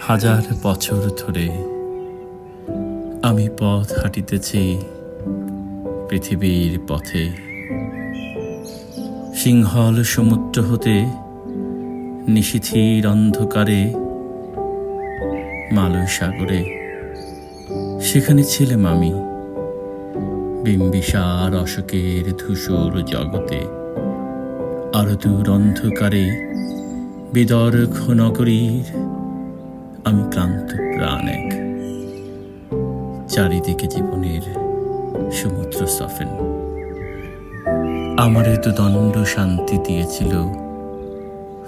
হাজার বছর ধরে আমি পথ হাঁটিতেছি পৃথিবীর পথে। সিংহল সমুদ্র হতে নিশীথির অন্ধকারে মালয় সাগরে, সেখানে ছিলাম আমি বিম্বিসার অশোকের ধূসর জগতে। আরো দূর অন্ধকারে বিদর্ভ নগরীর আমি ক্লান্ত প্রাণ এক। চারিদিকে জীবনের সমুদ্র সফেন। আমারে দুদণ্ড শান্তি দিয়েছিল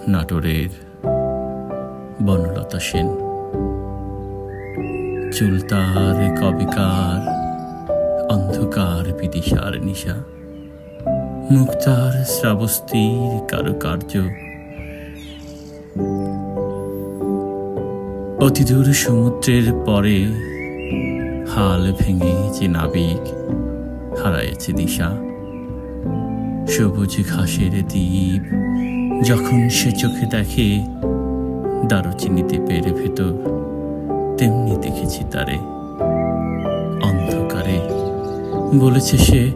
নাটোরের বনলতা সেন। চুলতার কবিকার অন্ধকার বিদিশার নিশা, মুক্তার শ্রাবস্তির কারুকার্য। অতিদূর সমুদ্রের পরে হাল ভেঙে যে নাবিক হারায়েছে দিশা। সবুজ ঘাসের দ্বীপ যখন সে চোখে দেখে দারুচিনি দ্বীপের ভেতর, তেমনি দেখেছি তারে অন্ধকারে। বলেছে সে,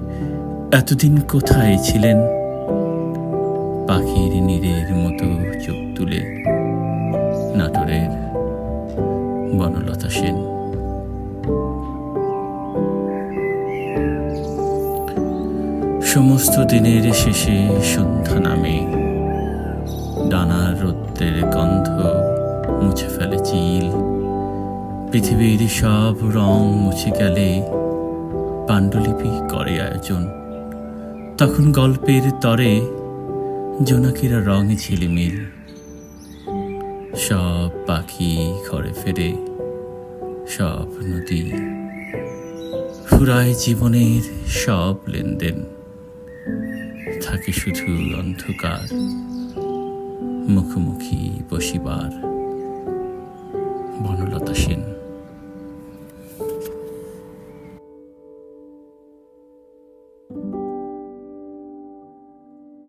এতদিন কোথায় ছিলেন? পাখির নীড়ের মতো চোখ তুলে নাটোরের বনলতা সেন। সমস্ত দিনের শেষে সন্ধ্যা নামে, ডানার রৌদ্রের গন্ধ মুছে ফেলে চিল। পৃথিবীর সব রং মুছে গেলে পাণ্ডুলিপি করে আয়োজন। তখন গল্পের তরে জোনাকিরা রঙে ঝিলিমিল। সব পাখি ঘরে ফেরে, সব নদী ফুরায় জীবনের সব লেনদেন। থাকে শুধু অন্ধকার মুখোমুখি বসিবার। বনলতা সেন।